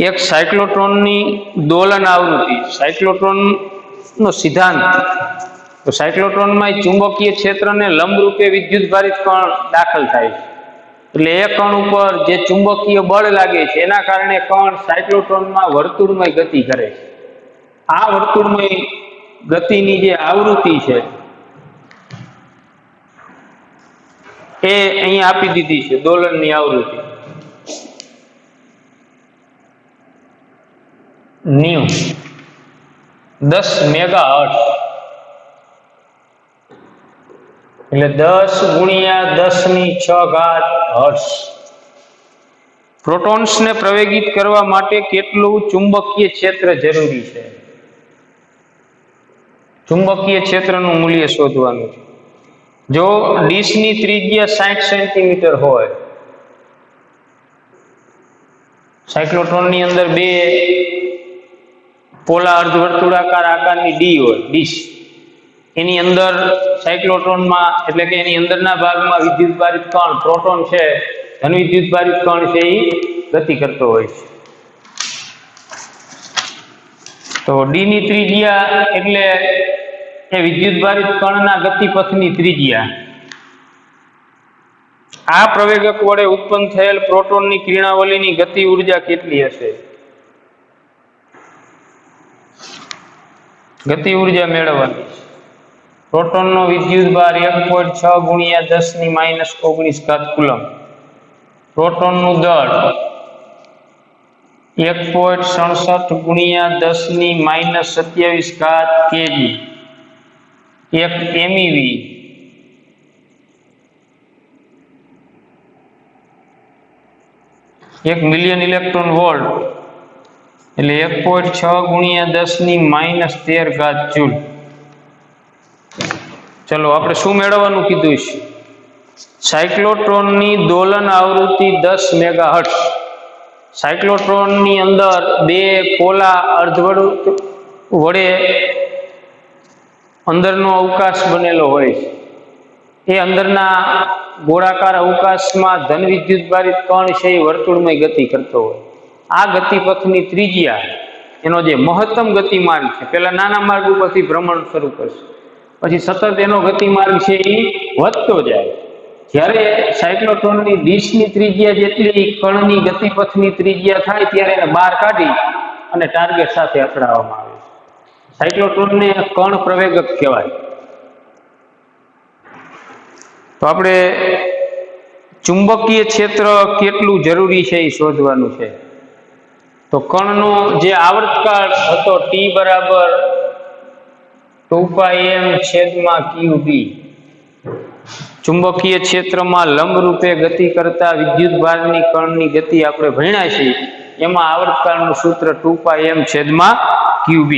એક સાયક્લોટ્રોનની દોલન આવૃત્તિ, સાયક્લોટ્રોનનો સિદ્ધાંત. તો સાયક્લોટ્રોનમાં ચુંબકીય ક્ષેત્રને લંબરૂપે વિદ્યુતભારિત કણ દાખલ થાય છે. એટલે એ કણ ઉપર જે ચુંબકીય બળ લાગે છે એના કારણે કણ સાયક્લોટ્રોનમાં વર્તુળમય ગતિ કરે છે. આ વર્તુળમય ગતિની જે આવૃત્તિ છે એ અહીં આપી દીધી છે, દોલનની આવૃત્તિ ન્યુ 10 મેગાહર્ટ્ઝ, એટલે 10 ગુણ્યા 10⁶ હર્ટ્ઝ. પ્રોટોન્સને પ્રવેગિત કરવા માટે કેટલું ચુંબકીય ક્ષેત્ર જરૂરી છે? ચુંબકીય ક્ષેત્રનું મૂલ્ય શોધવાનું છે. જો ડીશની ત્રિજ્યા 60 સેન્ટીમીટર હોય, સાયક્લોટ્રોનની અંદર બે પોલા અર્ધવર્તુળાકાર આકારની ડી હોય, ડીશ, એની અંદર સાયક્લોટ્રોનમાં એટલે કે એની અંદરના ભાગમાં વિદ્યુતભારિત કણ પ્રોટોન છે, ધન વિદ્યુતભારિત કણ છે, એ ગતિ કરતો હોય છે. તો ડી ની ત્રિજ્યા એટલે એ વિદ્યુતભારિત કણના ગતિપથની ત્રિજ્યા. આ પ્રવેગક વડે ઉત્પન્ન થયેલ પ્રોટોનની કિરણાવલીની ગતિ ઉર્જા કેટલી હશે? ગતિ ઉર્જા મેળવવાની છે. પ્રોટોનનો વિદ્યુતભાર 1.6 ગુણ્યા 10⁻⁹ કુલમ. પ્રોટોનનું દળ 1.67 ગુણ્યા 10⁻27 KG. 1 MeV, 1 million electron volt, એટલે 1.6 ગુણ્યા 10⁻13 જૂલ. ચલો આપણે શું મેળવવાનું કીધું છે? સાયક્લોટ્રોનની દોલન આવૃત્તિ 10 મેગાહર્ટ્ઝ. સાયક્લોટ્રોનની અંદર બે પોલા અર્ધવર્તુળ વડે અંદરનો અવકાશ બનેલો હોય છે. એ અંદરના ગોળાકાર અવકાશમાં ધન વિદ્યુતભારિત કણ છે એ વર્તુળમય ગતિ કરતો હોય. આ ગતિપથની ત્રિજ્યા, એનો જે મહત્તમ ગતિમાર્ગ છે, પેલા નાના માર્ગ ઉપરથી ભ્રમણ શરૂ કરશે, પછી સતત એનો ગતિમાર્ગ છે એ વધતો જાય. જ્યારે સાયક્લોટ્રોનની ડીશની ત્રિજ્યા જેટલી કણની ગતિપથની ત્રિજ્યા થાય ત્યારે એને બહાર કાઢી અને ટાર્ગેટ સાથે અથડાવવામાં આવે છે. સાયક્લોટ્રોનને કણ પ્રવેગક કહેવાય. તો આપણે ચુંબકીય ક્ષેત્ર કેટલું જરૂરી છે એ શોધવાનું છે. તો કણનો જે આવર્તકાળ હતો T બરાબર 2πm/qb. ચુંબકીય ક્ષેત્રમાં લંબરૂપે ગતિ કરતા વિદ્યુતભારની કણની ગતિ આપણે ભણ્યા છીએ, એમાં આવર્તકાળનું સૂત્ર 2πm/qb.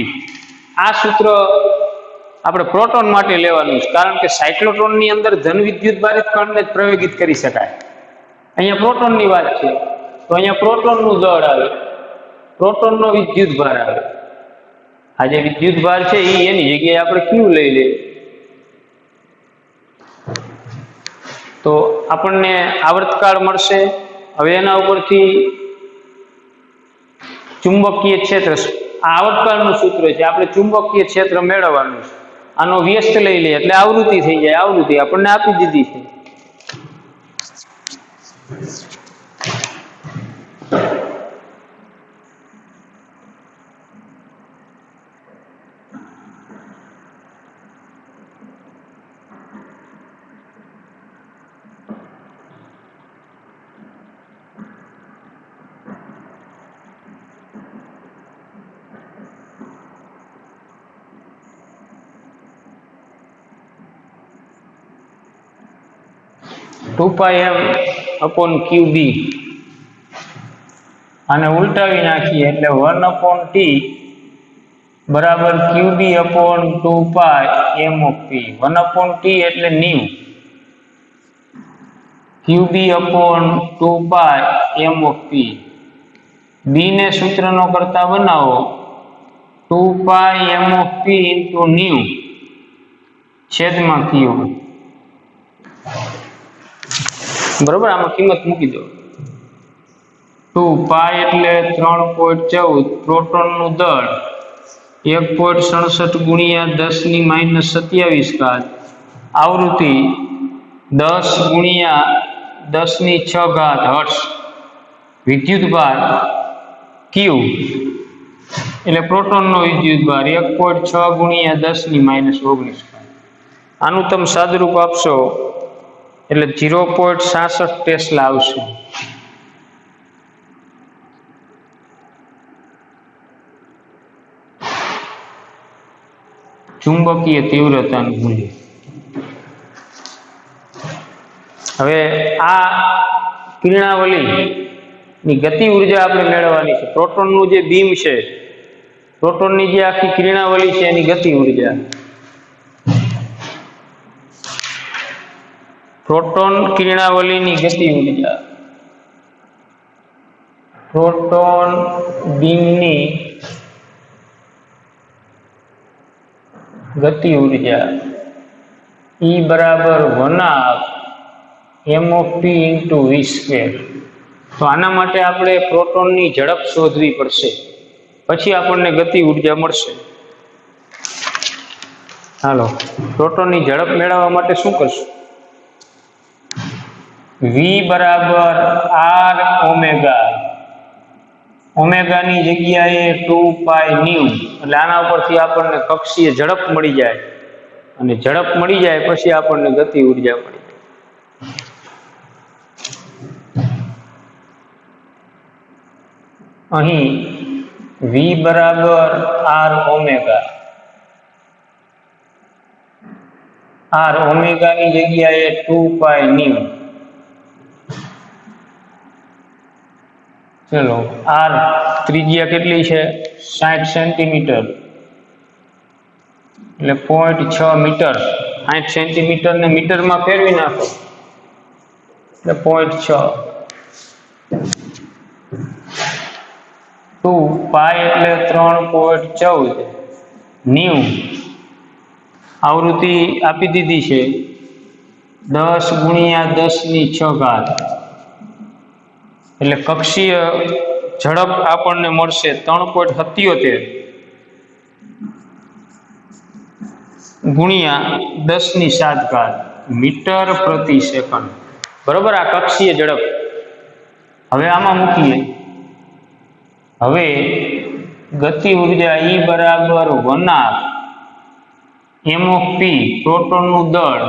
આ સૂત્ર આપણે પ્રોટોન માટે લેવાનું છે, કારણ કે સાયક્લોટ્રોનની અંદર ધન વિદ્યુતભારિત કણને જ પ્રવેગિત કરી શકાય. અહીંયા પ્રોટોનની વાત છે, તો અહીંયા પ્રોટોનનું દળ આવે, પ્રોટોનનો વિદ્યુતભાર આવે. આ જે વિદ્યુતભાર છે એ એની જગ્યાએ આપણે Q લઈ લઈએ તો આપણને આવર્તકાળ મળશે. હવે એના ઉપરથી ચુંબકીય ક્ષેત્ર, આ આવર્તકાળનું સૂત્ર છે, આપણે ચુંબકીય ક્ષેત્ર મેળવવાનું છે. આનો વ્યસ્ત લઈ લઈએ એટલે આવૃત્તિ થઈ જાય. આવૃત્તિ આપણને આપી દીધી છે. (2πm/qb). આને ઉલટાવી નાખીએ એટલે 1/t બરાબર qb/2πm/p. 1/t એટલે ન્યુ, qb/2πm/p. b ને સૂત્રનો કરતા બનાવો 2πm/p * ન્યુ છેદમાં q. બરોબર, આમાં કિંમત મૂકી દો. 2 એટલે 3.14 પ્રોટોનનું દળ 1.67 ગુણ્યા 10⁻27 ઘાત આવૃત્તિ 10 ગુણ્યા 10⁶ ઘાત હર્ટ્ઝ વિદ્યુતભાર Q એટલે પ્રોટોનનો વિદ્યુતભાર 1.6 ગુણ્યા 10⁻19 આનું તમે સાદુરૂપ આપશો એટલે 0.66 ટેસ્લા આવશે. ચુંબકીય તીવ્રતાનું મૂલ્ય. હવે આ કિરણાવલીની ગતિ ઉર્જા આપણે મેળવવાની છે. પ્રોટોનનું જે બીમ છે, પ્રોટોનની જે આખી કિરણાવલી છે એની ગતિ ઉર્જા. પ્રોટોન કિરણાવલીની ગતિ ઉર્જા, પ્રોટોન બીમની ગતિ ઉર્જા E બરાબર 1/2 m/p × v². તો આના માટે આપણે પ્રોટોનની ઝડપ શોધવી પડશે, પછી આપણને ગતિ ઉર્જા મળશે. હાલો, પ્રોટોનની ઝડપ મેળવવા માટે શું કરશું? V બરાબર r ઓમેગા, ઓમેગાની જગ્યાએ 2πν, એટલે આના ઉપરથી આપણને કક્ષીય ઝડપ મળી જાય, અને ઝડપ મળી જાય પછી આપણને ગતિ ઉર્જા મળી જાય. અહીં V બરાબર r ઓમેગા, r ઓમેગાની જગ્યાએ 2πν. ચલો, r ત્રિજ્યા કેટલી છે? 60 સેન્ટીમીટર, એટલે 0.6 મીટર. 60 સેન્ટીમીટર ને મીટરમાં ફેરવી નાખો એટલે 0.6. 2π એટલે 3.14 ન્યુ. આવૃત્તિ આપી દીધી છે 10 ગુણ્યા 10⁶ ઘાત, એટલે કક્ષીય ઝડપ આપણને મળશે 3.77 ગુણ્યા 10⁻7 ઘાત મીટર પ્રતિ સેકન્ડ. બરોબર, આ કક્ષીય ઝડપ. હવે આમાં મૂકીએ. હવે ગતિ ઉર્જા E બરાબર 1/2 m/p, પ્રોટોનનું દળ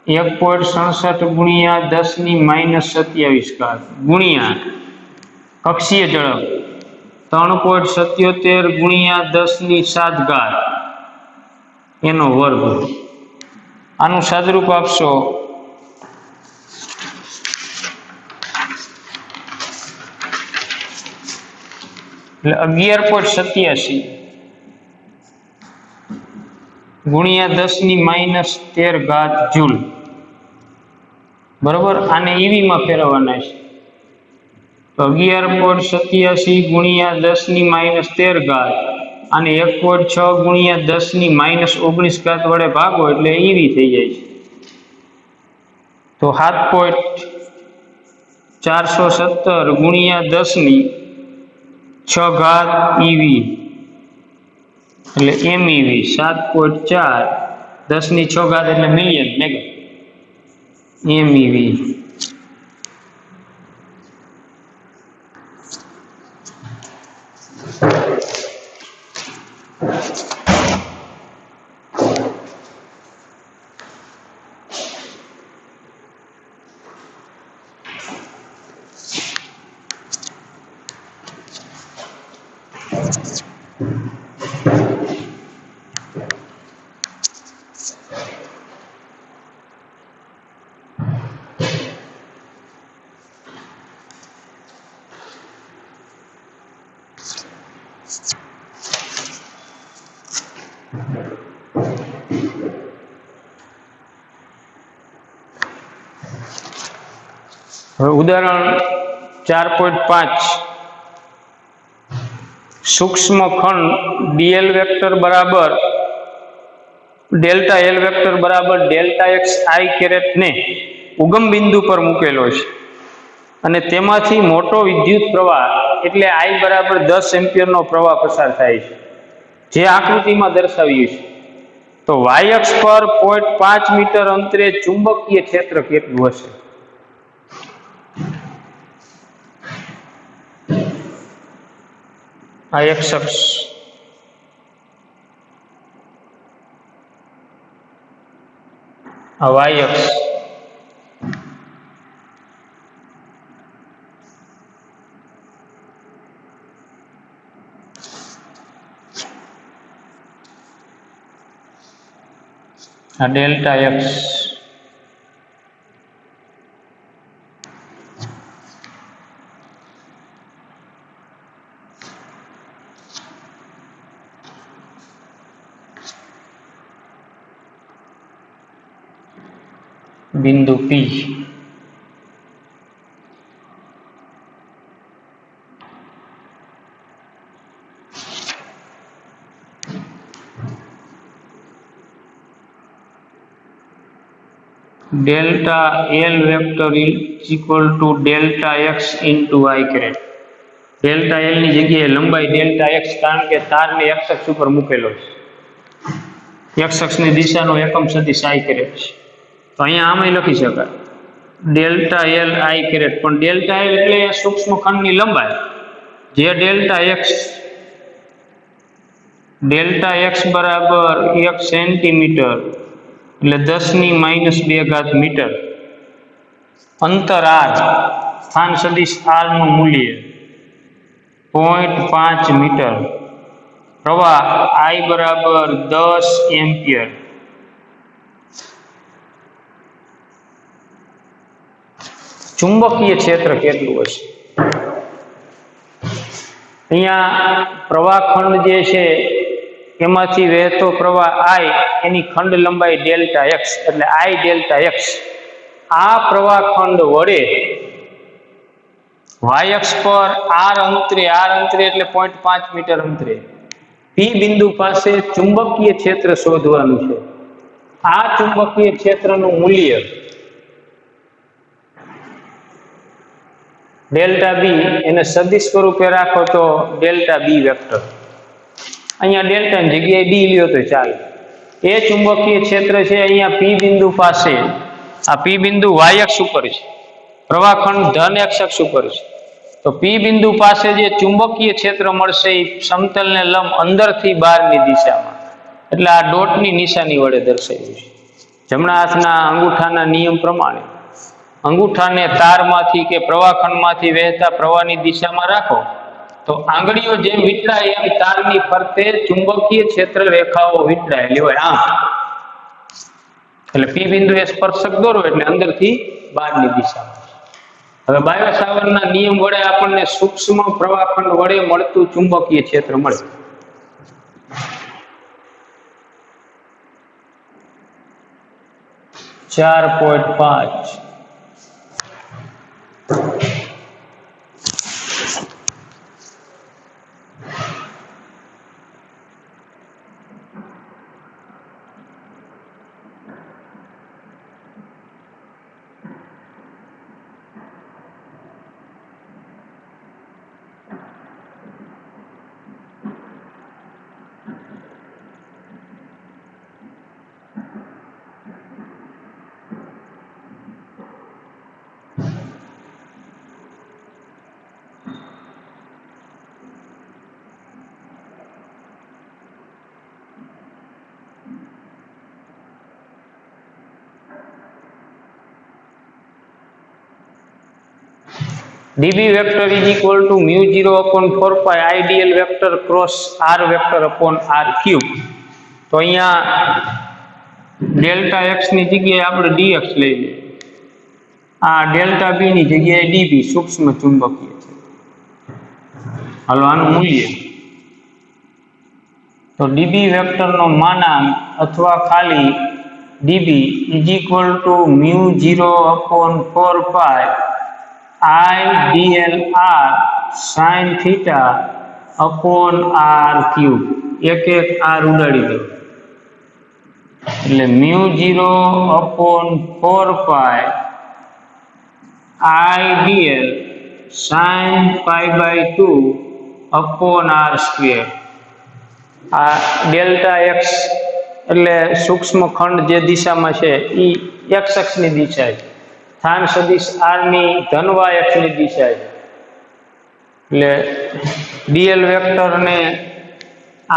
1.67 ગુણ્યા 10⁻27 ઘાત ગુણ્યા કક્ષીય ઝડપ 3.77 ગુણ્યા 10⁻7 ઘાત એનો વર્ગ. આનું સાદુરૂપ આપશો એટલે 11.87 ગુણ્યા 10⁻13 ઘાત જૂલ. બરોબર, આને ઈવીમાં ફેરવવાના છે. તો 11.87 ગુણ્યા 10⁻13 ઘાત અને 1.6 ગુણ્યા 10⁻19 ઘાત વડે ભાગો એટલે ઈવી થઈ જાય છે. તો 7.417 ગુણ્યા 10⁻6 ઘાત ઈવી એટલે MEV. 7.4 10⁻6 ઘાત એટલે મિલિયન મેગા MEV. હવે ઉદાહરણ 4.5 સૂક્ષ્મ ખંડ dl વેક્ટર બરાબર ડેલ્ટા l વેક્ટર બરાબર ડેલ્ટા x I કેરેટ ને ઉગમ બિંદુ પર મૂકેલો છે. અને તેમાંથી મોટો વિદ્યુત પ્રવાહ એટલે I બરાબર 10 એમ્પિયરનો પ્રવાહ પસાર થાય છે, જે આકૃતિમાં દર્શાવ્યું છે. તો y અક્ષ પર 0.5 મીટર અંતરે ચુંબકીય ક્ષેત્ર કેટલું હશે? આ x અક્ષ, આ y અક્ષ. આ ડેલ્ટા એક્સ. બિંદુ p. Delta l vector is equal to delta x into i caret. Delta l ની જગ્યાએ લંબાઈ ડેલ્ટા એક્સ, કારણ કે તારને એક્સ અક્ષ ઉપર મૂકેલો છે. એક્સ અક્ષની દિશાનો એકમ સદિશ આઈ કેરેટ છે. તો અહીંયા આમાં લખી શકાય ડેલ્ટા એલ આઈ કેરેટ, પણ ડેલ્ટા એલ એટલે સૂક્ષ્મ ખંડની લંબાઈ, જે ડેલ્ટા એક્સ બરાબર 1 સેન્ટીમીટર એટલે 10⁻² મીટર. અંતર r, સ્થાન સદિશ r નું મૂલ્ય 0.5 મીટર. પ્રવાહ I બરાબર 10 એમ્પિયર. ચુંબકીય ક્ષેત્ર કેટલું હશે? અહીંયા પ્રવાહ ખંડ જે છે એમાંથી વહેતો પ્રવાહ I, એની ખંડ લંબાઈ ડેલ્ટા એક્સ એટલે I ડેલ્ટા એક્સ. આ પ્રવાહ ખંડ વડે y અક્ષ પર r અંતરે એટલે 0.5 મીટર અંતરે P બિંદુ પાસે ચુંબકીય ક્ષેત્ર શોધવાનું છે. આ ચુંબકીય ક્ષેત્રનું મૂલ્ય ડેલ્ટા બી, એને સદિશ સ્વરૂપે રાખો તો ડેલ્ટા બી વેક્ટર. અહીંયા ડેલ્ટાની જગ્યાએ ડી લ્યો તો ચાલે. એ ચુંબકીય ક્ષેત્ર છે અહીંયા પી બિંદુ પાસે. આ પી બિંદુ y અક્ષ ઉપર છે, પ્રવાહખંડ ધન x અક્ષ ઉપર છે. તો પી બિંદુ પાસે જે ચુંબકીય ક્ષેત્ર મળશે એ સમતલને લંબ અંદરથી બહારની દિશામાં, એટલે આ ડોટની નિશાની વડે દર્શાવ્યું છે. જમણા હાથના અંગૂઠાના નિયમ પ્રમાણે અંગૂઠાને તારમાંથી કે પ્રવાહખંડમાંથી વહેતા પ્રવાહની દિશામાં રાખો, તો આંગળીઓ જેમ વીંટળાય એમ તારની ફરતે ચુંબકીય ક્ષેત્ર રેખાઓ વીંટળાયેલી હોય આમ. એટલે પી બિંદુ એ સ્પર્શક દોરો એટલે અંદરથી બહારની દિશામાં. હવે બાયો સાવરના નિયમ વડે આપણને સૂક્ષ્મ પ્રવાહખંડ વડે મળતું ચુંબકીય ક્ષેત્ર મળે. ચાર 4.5. dB vector is equal to μ0/4 pi ideal vector cross r vector upon r cube. તો અહીંયા ડેલ્ટા એક્સ ની જગ્યાએ આપણે dx લઈ લઈએ. આ ડેલ્ટા બી ની જગ્યાએ dB સૂક્ષ્મ ચુંબકીય છે. હાલો આનું મૂલ્ય તો dB વેક્ટર નો માનાંક અથવા ખાલી dB is equal to μ0/4 pi I dl r sin theta upon r cube. એક r ઉડાડી દો એટલે μ0/4 pi I d l sine pi by 2 upon r square. આ ડેલ્ટા એક્સ એટલે સૂક્ષ્મ ખંડ જે દિશામાં છે એ એક્સ અક્ષની દિશા છે. સ્થાન સદિશ આર ની ધન y અક્ષની દિશા છે. એટલે ડીએલ વેક્ટર અને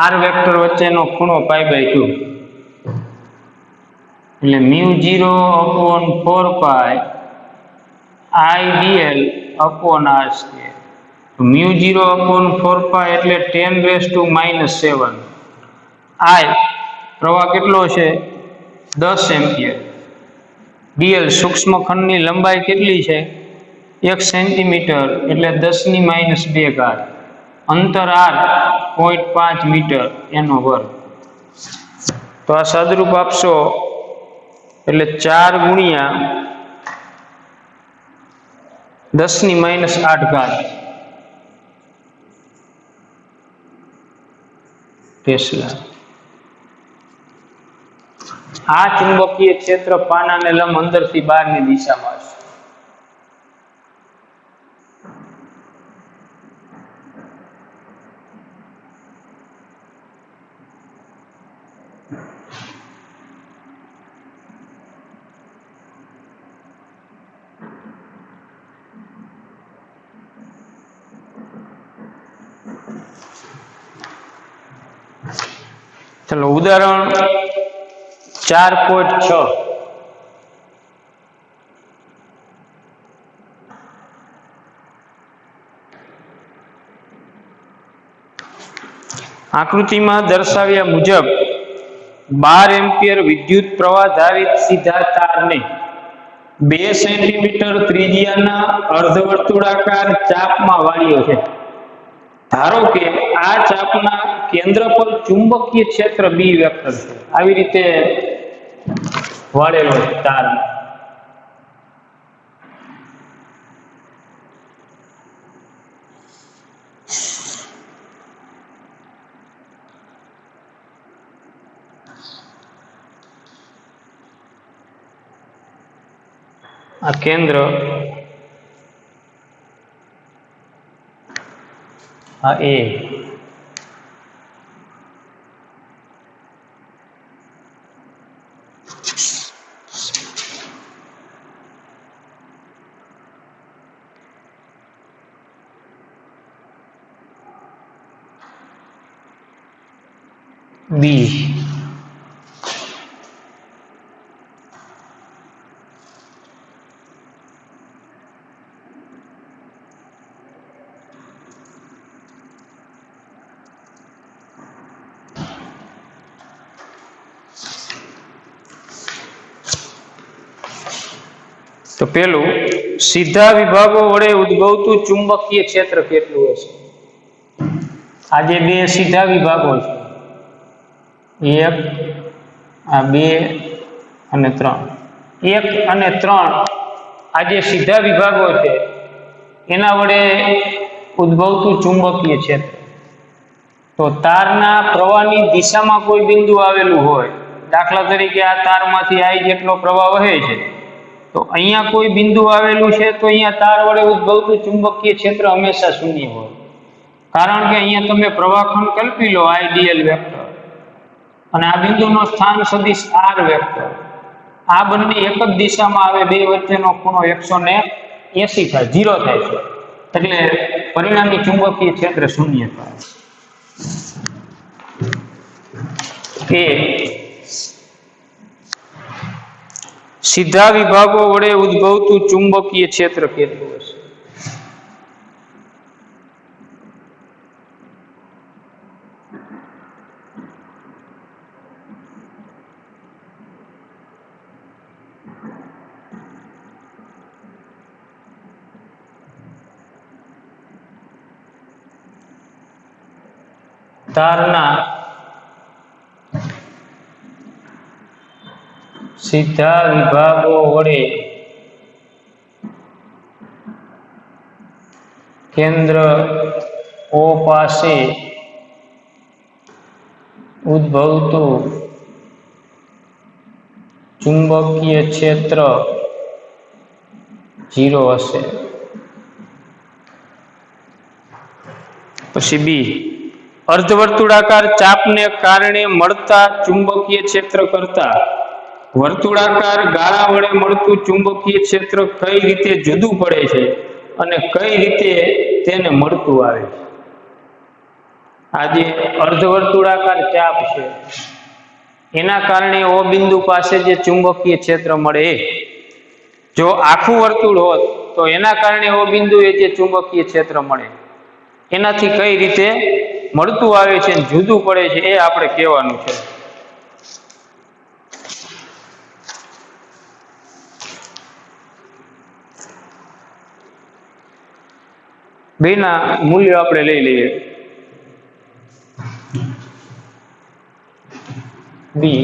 આર વેક્ટર વચ્ચેનો ખૂણો પાઈ બાય 2. એટલે μ0 upon 4 pi IDL upon r square. μ0 upon 4 pi એટલે 10⁻⁻7. આઈ પ્રવાહ કેટલો છે? 10 એમ્પિયર. ડીએલ સૂક્ષ્મખંડની લંબાઈ કેટલી છે? 1 સેન્ટીમીટર એટલે 10⁻². અંતર આર 0.5 મીટર એનો વર્ગ. તો આ સદરૂપ આપશો એટલે 4 ગુણ્યા 10⁻8 ટેસ્લા. આ ચુંબકીય ક્ષેત્ર પાનાને લંબ અંદરથી બહારની દિશામાં છે. ચલો ઉદાહરણ 4.6. આકૃતિમાં દર્શાવ્યા મુજબ 12 એમ્પિયર વિદ્યુત પ્રવાહ ધારિત સીધા તારને 2 સેન્ટીમીટર ત્રિજ્યાના અર્ધવર્તુળાકાર ચાપમાં વાળ્યો છે. ધારો કે આ ચાપના કેન્દ્ર પર ચુંબકીય ક્ષેત્ર બી વેક્ટર છે. આવી રીતે વાળેલો છે તાર. આ કેન્દ્ર, આ એ, બી. તો પેલું સીધા વિભાગો વડે ઉદ્ભવતું ચુંબકીય ક્ષેત્ર કેટલું હશે? આ જે બે સીધા વિભાગો છે, 1 આ 2 અને 3, 1 અને 3 આ જે સીધા વિભાગો છે એના વડે ઉદ્ભવતું ચુંબકીય ક્ષેત્ર. તો તારના પ્રવાહની દિશામાં કોઈ બિંદુ આવેલું હોય, દાખલા તરીકે આ તારમાંથી I જેટલો પ્રવાહ વહે છે, તો અહીંયા કોઈ બિંદુ આવેલું છે તો અહીંયા તાર વડે ઉદ્ભવતું ચુંબકીય ક્ષેત્ર હંમેશા શૂન્ય હોય. કારણ કે અહીંયા તમે પ્રવાહખંડ કલ્પી લો આઈડીએલ વેક્ટર અને આ બિંદુનો સ્થાન સદિશ આર વેક્ટર. આ બંને એક જ દિશામાં આવે, બે વચ્ચેનો ખૂણો 180 થાય, 0 થાય છે. એટલે પરિણામી ચુંબકીય ક્ષેત્ર શૂન્ય થાય. એ સીધા વિભાગો વડે ઉદ્ભવતું ચુંબકીય ક્ષેત્ર કેટલું હશે? તારના સીધા વિભાગો વડે કેન્દ્ર O પાસે ઉદ્ભવતું ચુંબકીય ક્ષેત્ર 0 હશે. પછી બી, અર્ધવર્તુળાકાર ચાપને કારણે મળતા ચુંબકીય ક્ષેત્ર કરતા વર્તુળાકાર ગાળા વડે મળતું ચુંબકીય ક્ષેત્ર કઈ રીતે જુદું પડે છે અને કઈ રીતે તેને મળતું આવે છે? આ જે અર્ધવર્તુળાકાર ચાપ છે એના કારણે O બિંદુ પાસે જે ચુંબકીય ક્ષેત્ર મળે, જો આખું વર્તુળ હોત તો એના કારણે O બિંદુએ જે ચુંબકીય ક્ષેત્ર મળે એનાથી કઈ રીતે મળતું આવે છે, જુદું પડે છે, એ આપણે કહેવાનું છે. બેના મૂલ્યો આપણે લઈ લઈએ. બી,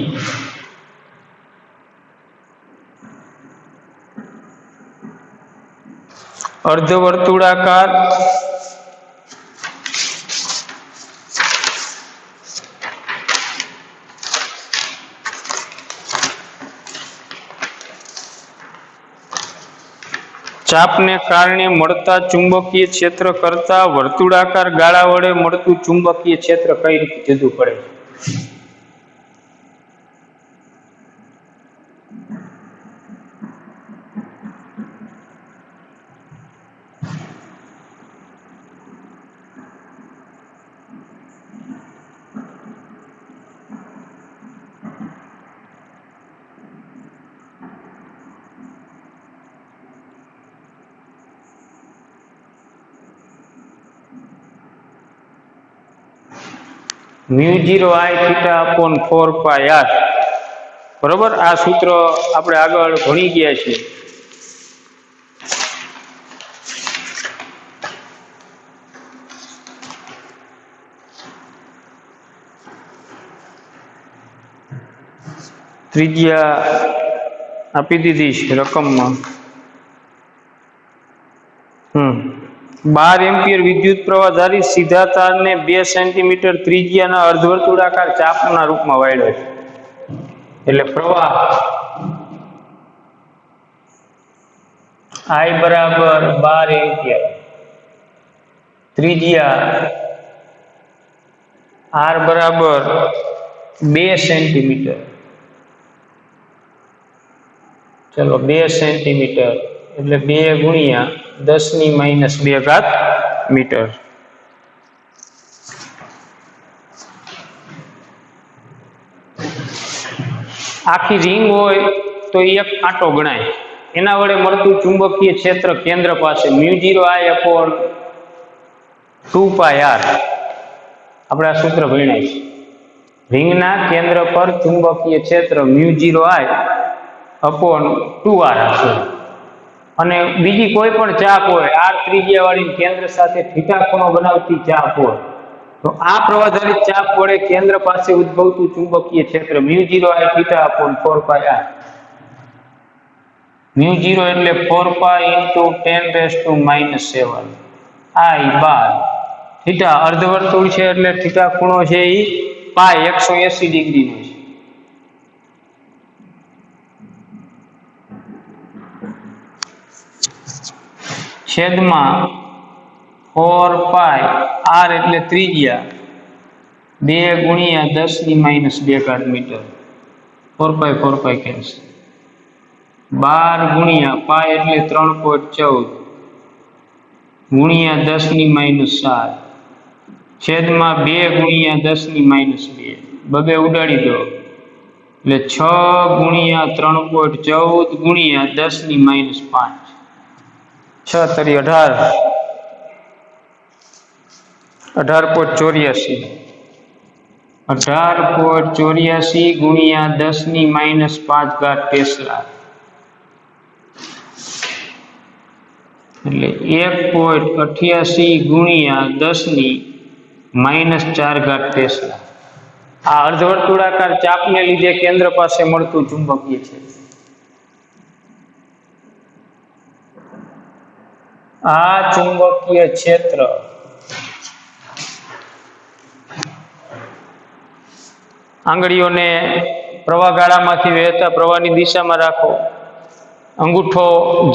અર્ધવર્તુળાકાર ચાપને કારણે મળતા ચુંબકીય ક્ષેત્ર કરતા વર્તુળાકાર ગાળા વડે મળતું ચુંબકીય ક્ષેત્ર કઈ રીતે જુદું પડે? μ0 I θ/4 π r. બરોબર, આ સૂત્ર આપણે આગળ ભણી ગયા છીએ. ત્રિજ્યા આપી દીધી છે રકમમાં. 12 એમ્પિયર વિદ્યુત પ્રવાહ ધારી સીધા તારને 2 સેન્ટીમીટર ત્રિજ્યાના અર્ધવર્તુળાકાર ચાપના રૂપમાં વાળ્યો છે. એટલે પ્રવાહ I બરાબર 12 એમ્પિયર, ત્રિજ્યા R બરાબર 2 સેન્ટીમીટર. ચલો 2 સેન્ટીમીટર એટલે 2 ગુણ્યા 10⁻² મીટર. આખી રિંગ હોય તો એક આંટો ગણાય. એના વડે મળતું ચુંબકીય ક્ષેત્ર કેન્દ્ર પાસે μ0 I/2 π r. આપણે આ સૂત્ર ભણ્યા છે. રિંગના કેન્દ્ર પર ચુંબકીય ક્ષેત્ર μ0 I/2 r હશે. અને બીજી કોઈ પણ ચાપ હોય, r ત્રિજ્યા વાળી કેન્દ્ર સાથે θ ખૂણો બનાવતી ચાપ હોય, તો આ પ્રવાહધારિત ચાપ વડે કેન્દ્ર પાસે ઉદ્ભવતું ચુંબકીય ક્ષેત્ર μ0 I/4 π r. μ0 એટલે 4 π × 10⁻⁷ I/12. θ અર્ધવર્તુળ છે એટલે θ ખૂણો છે એ π 180 ડિગ્રીનો છે. છેદમાં 4 π r એટલે ત્રિજ્યા 2 ગુણ્યા 10⁻² મીટર. 4 π કેન્સલ. 12 ગુણ્યા π એટલે 3.14 ગુણ્યા 10⁻7 છેદમાં 2 ગુણ્યા 10⁻2. બબે ઉડાડી દો એટલે 6 ગુણ્યા 3.14 ગુણ્યા 10⁻5. 6 તરી 18, 18.84. 18.84 ગુણ્યા 10⁻5 ટેસ્લા એટલે 1.88 ગુણ્યા 10⁻4 ટેસ્લા. આ અર્ધવર્તુળાકાર ચાપને લીધે કેન્દ્ર પાસે મળતું ચુંબકીય છે. આ ચુંબકીય ક્ષેત્ર આંગળીઓને પ્રવાહ ગાળામાંથી વહેતા પ્રવાહની દિશામાં રાખો અંગૂઠો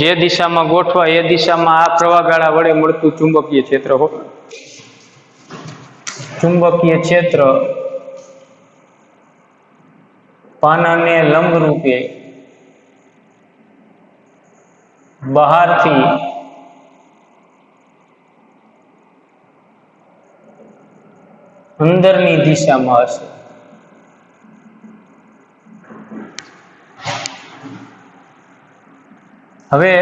જે દિશામાં ગોઠવાય એ દિશામાં આ પ્રવાહગાળા વડે મળતું ચુંબકીય ક્ષેત્ર હોય. ચુંબકીય ક્ષેત્ર પાનાને લંબ રૂપે બહારથી અંદરની દિશામાં હશે. હવે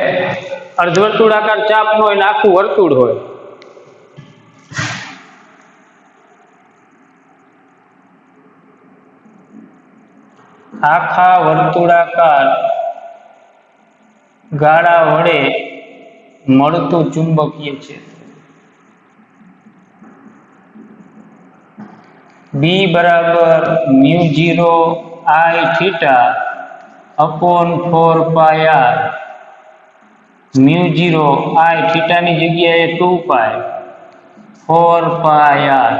અર્ધવર્તુળાકાર ચાપ નો હોય ને આખું વર્તુળ હોય. આખા વર્તુળાકાર ગાળા વડે મળતું ચુંબકીય ક્ષેત્ર B બરાબર μ0 I theta upon 4 pi r. μ0 I theta ની જગ્યાએ 2 પાઈ 4 પાઈ r.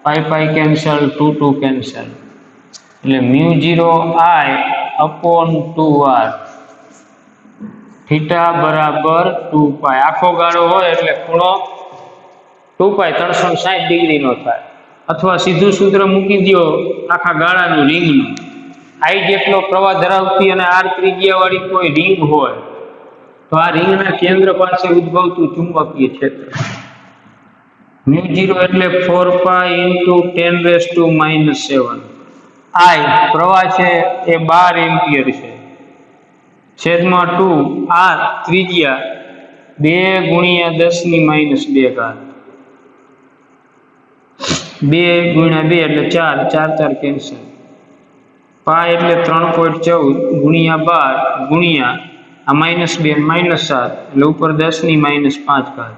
પાઈ પાઈ કેન્સલ 2 2 કેન્સલ એટલે μ0 I અપોન 2r. થીટા બરાબર 2 પાઈ. આખો ગાળો હોય એટલે ખૂણો 2 પાઈ 360 ડિગ્રી નો થાય. અથવા સીધું સૂત્ર મૂકી દો આખા ગાળાનું રિંગનું. I જેટલો પ્રવાહ ધરાવતી અને r ત્રિજ્યા વાળી કોઈ રિંગ હોય તો આ રિંગના કેન્દ્ર પાસે ઉદ્ભવતું ચુંબકીય ક્ષેત્ર μ0 એટલે 4 પાઈ × 10⁻⁻⁷. I પ્રવાહ છે એ 12 એમ્પિયર છે છેદમાં 2 r ત્રિજ્યા 2 × 10⁻². 2 × 2 એટલે 4 4 4 કેન્સલ. પાઈ એટલે 3.14 ગુણ્યા 12 ગુણ્યા આ -2 -7 એટલે ઉપર 10⁻⁵.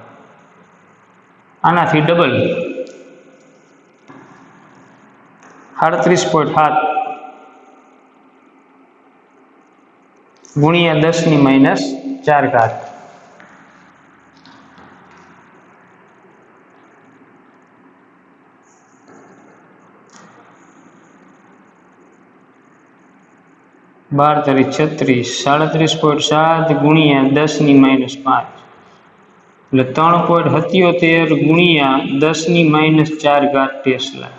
આનાથી ડબલ 38.7 ગુણ્યા 10⁻⁴. બાર તારીખ 36 37.7 ગુણ્યા 10⁻⁵ એટલે 3.77 ગુણ્યા 10⁻⁴ ટેસ્લા.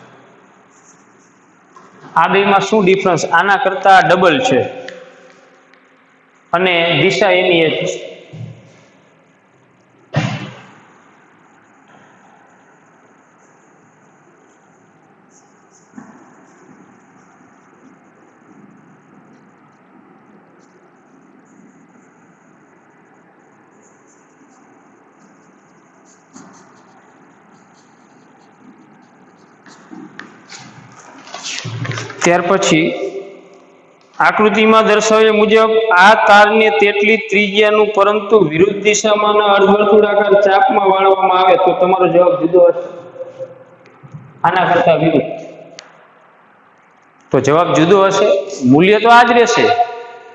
આ બેમાં શું ડિફરન્સ? આના કરતા ડબલ છે અને દિશા એની એ જ છે. ત્યાર પછી આકૃતિમાં દર્શાવ્યા મુજબ આ તારને તેટલી ત્રિજ્યાનું પરંતુ વિરુદ્ધ દિશામાં અર્ધવર્તુળાકાર ચાપમાં વાળવામાં આવે તો તમારો જવાબ જુદો હશે. આના કરતા વિરુદ્ધ તો જવાબ જુદો હશે. મૂલ્ય તો આ જ રહેશે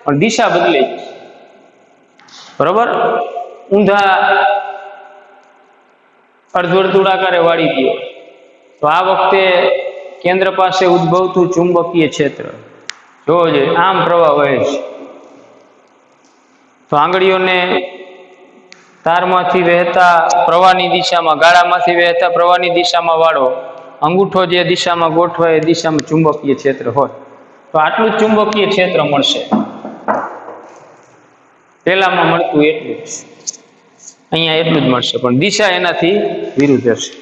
પણ દિશા બદલાઈ જશે. બરોબર? ઊંધા અર્ધવર્તુળાકારે વાળી દો તો આ વખતે કેન્દ્ર પાસે ઉદ્ભવતું ચુંબકીય ક્ષેત્ર જોવો જોઈએ. આમ પ્રવાહ વહે છે તો આંગળીઓને તારમાંથી વહેતા પ્રવાહની દિશામાં, ગાળામાંથી વહેતા પ્રવાહની દિશામાં વાળો. અંગૂઠો જે દિશામાં ગોઠવાય એ દિશામાં ચુંબકીય ક્ષેત્ર હોય તો આટલું જ ચુંબકીય ક્ષેત્ર મળશે. પહેલામાં મળતું એટલું જ અહીંયા એટલું જ મળશે પણ દિશા એનાથી વિરુદ્ધ હશે.